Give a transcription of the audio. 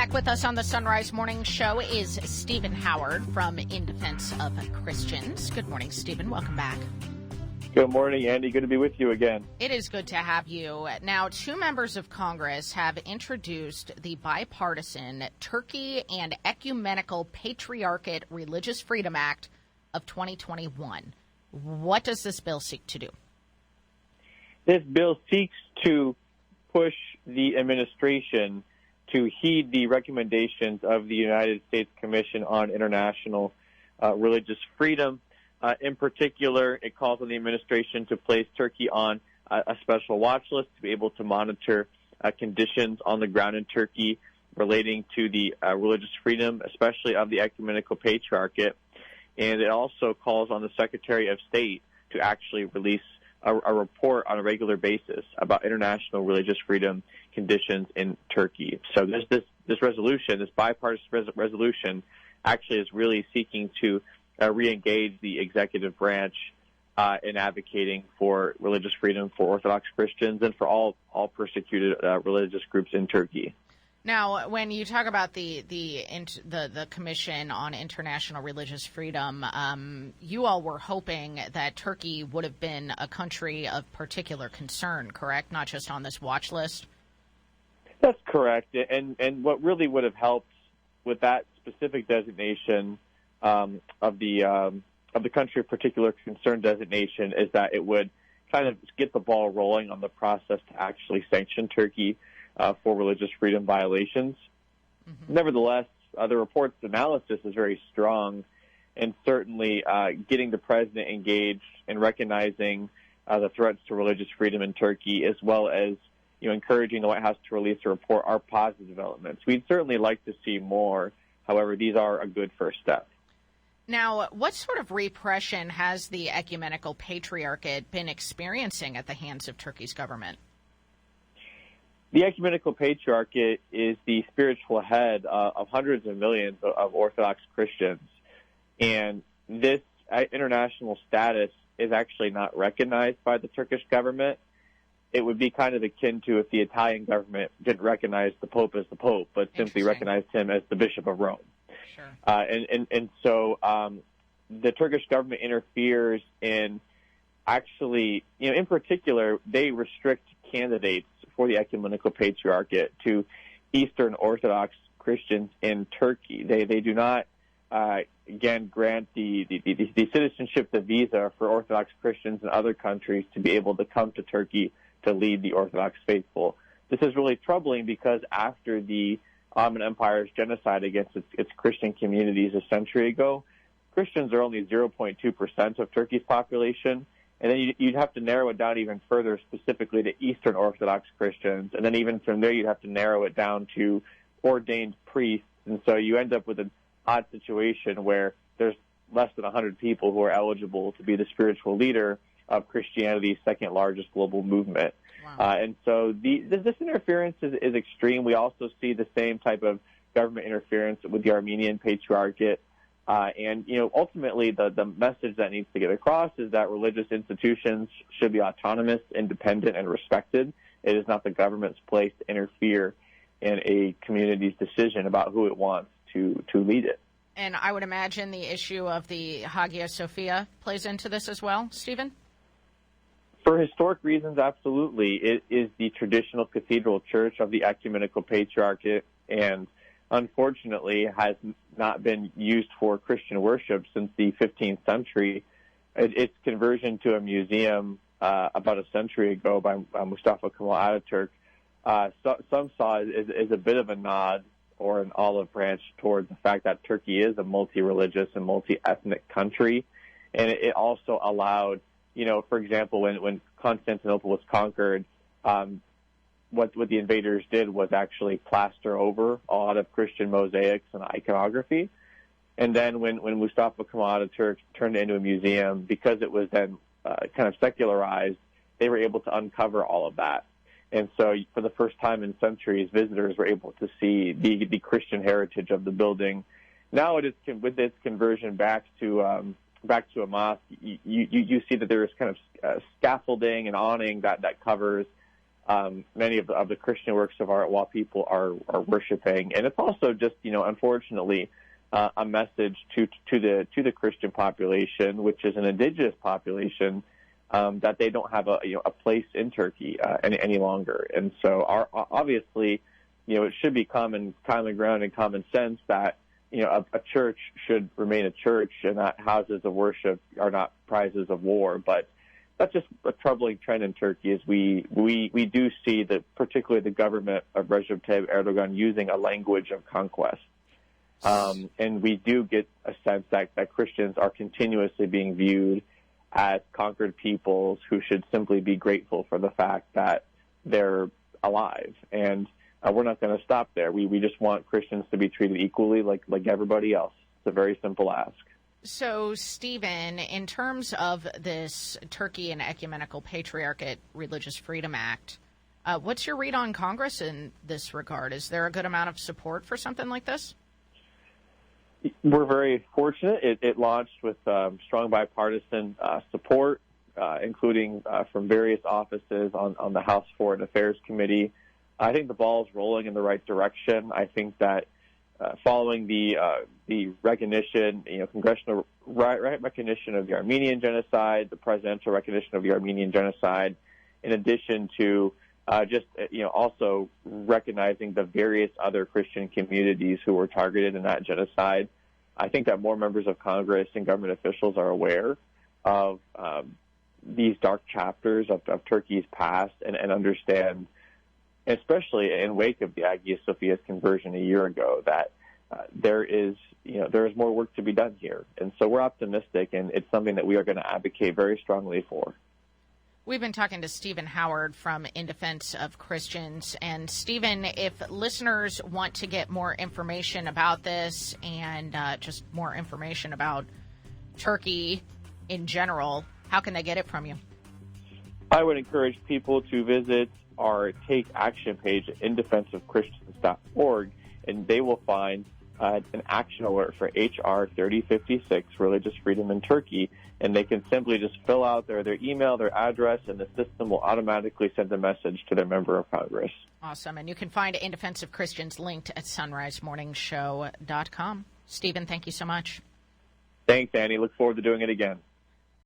Back with us on the Sunrise Morning Show is Stephen Howard from In Defense of Christians. Good morning, Stephen. Welcome back. Good morning, Andy. Good to be with you again. It is good to have you. Now, 2 members of Congress have introduced the bipartisan Turkey and Ecumenical Patriarchate Religious Freedom Act of 2021. What does this bill seek to do? This bill seeks to push the administration to heed the recommendations of the United States Commission on International Religious Freedom. In particular, it calls on the administration to place Turkey on a special watch list to be able to monitor conditions on the ground in Turkey relating to the religious freedom, especially of the Ecumenical Patriarchate. And it also calls on the Secretary of State to actually release a report on a regular basis about international religious freedom conditions in Turkey. So this resolution, this bipartisan resolution, actually is really seeking to re-engage the executive branch in advocating for religious freedom for Orthodox Christians and for all persecuted religious groups in Turkey. Now, when you talk about the Commission on International Religious Freedom, you all were hoping that Turkey would have been a country of particular concern, correct? Not just on this watch list? That's correct. And what really would have helped with that specific designation of the country of particular concern designation is that it would kind of get the ball rolling on the process to actually sanction Turkey for religious freedom violations. Mm-hmm. Nevertheless, the report's analysis is very strong, and certainly getting the president engaged in recognizing the threats to religious freedom in Turkey, as well as encouraging the White House to release a report, are positive developments. We'd certainly like to see more. However, these are a good first step. Now, what sort of repression has the Ecumenical Patriarchate been experiencing at the hands of Turkey's government? The Ecumenical Patriarchate is the spiritual head of hundreds of millions of Orthodox Christians, and this international status is actually not recognized by the Turkish government. It would be kind of akin to if the Italian government didn't recognize the Pope as the Pope, but simply recognized him as the Bishop of Rome. Sure. So the Turkish government interferes in actually, in particular, they restrict candidates for the Ecumenical Patriarchate to Eastern Orthodox Christians in Turkey. They do not, again, grant the citizenship, the visa for Orthodox Christians in other countries to be able to come to Turkey to lead the Orthodox faithful. This is really troubling because after the Ottoman Empire's genocide against its Christian communities a century ago, Christians are only 0.2% of Turkey's population. And then you'd have to narrow it down even further, specifically to Eastern Orthodox Christians. And then even from there, you'd have to narrow it down to ordained priests. And so you end up with an odd situation where there's less than 100 people who are eligible to be the spiritual leader of Christianity's second largest global movement. Wow. And so this interference is extreme. We also see the same type of government interference with the Armenian Patriarchate. And ultimately, the message that needs to get across is that religious institutions should be autonomous, independent, and respected. It is not the government's place to interfere in a community's decision about who it wants to lead it. And I would imagine the issue of the Hagia Sophia plays into this as well, Stephen? For historic reasons, absolutely. It is the traditional cathedral church of the Ecumenical Patriarchate, and unfortunately has not been used for Christian worship since the 15th century. Its conversion to a museum about a century ago by Mustafa Kemal Ataturk, some saw as a bit of a nod or an olive branch toward the fact that Turkey is a multi-religious and multi-ethnic country. And it also allowed, for example, when Constantinople was conquered, what the invaders did was actually plaster over a lot of Christian mosaics and iconography. And then when Mustafa Kemal Ataturk turned it into a museum, because it was then kind of secularized, they were able to uncover all of that. And so for the first time in centuries, visitors were able to see the Christian heritage of the building. Now it is, with its conversion back to a mosque, you see that there is kind of scaffolding and awning that covers many of the Christian works of art while people are worshiping. And it's also just, unfortunately, a message to the Christian population, which is an indigenous population, that they don't have a place in Turkey any longer. And so obviously, it should be common ground and common sense that a church should remain a church, and that houses of worship are not prizes of war. But that's just a troubling trend in Turkey, is we do see that particularly the government of Recep Tayyip Erdogan using a language of conquest. And we do get a sense that Christians are continuously being viewed as conquered peoples who should simply be grateful for the fact that they're alive. And we're not going to stop there. We just want Christians to be treated equally like everybody else. It's a very simple ask. So, Stephen, in terms of this Turkey and Ecumenical Patriarchate Religious Freedom Act, what's your read on Congress in this regard? Is there a good amount of support for something like this? We're very fortunate. It launched with strong bipartisan support, including from various offices on the House Foreign Affairs Committee. I think the ball is rolling in the right direction. I think that following the recognition, congressional recognition of the Armenian genocide, the presidential recognition of the Armenian genocide, in addition to also recognizing the various other Christian communities who were targeted in that genocide, I think that more members of Congress and government officials are aware of these dark chapters of Turkey's past and understand, especially in wake of the Hagia Sophia's conversion a year ago, that there is more work to be done here. And so we're optimistic, and it's something that we are going to advocate very strongly for. We've been talking to Stephen Howard from In Defense of Christians. And Stephen, if listeners want to get more information about this and just more information about Turkey in general, how can they get it from you? I would encourage people to visit our Take Action page at indefenseofchristians.org, and they will find an action alert for H.R. 3056, Religious Freedom in Turkey, and they can simply just fill out their email, their address, and the system will automatically send a message to their member of Congress. Awesome. And you can find In Defense of Christians linked at sunrisemorningshow.com. Stephen, thank you so much. Thanks, Annie. Look forward to doing it again.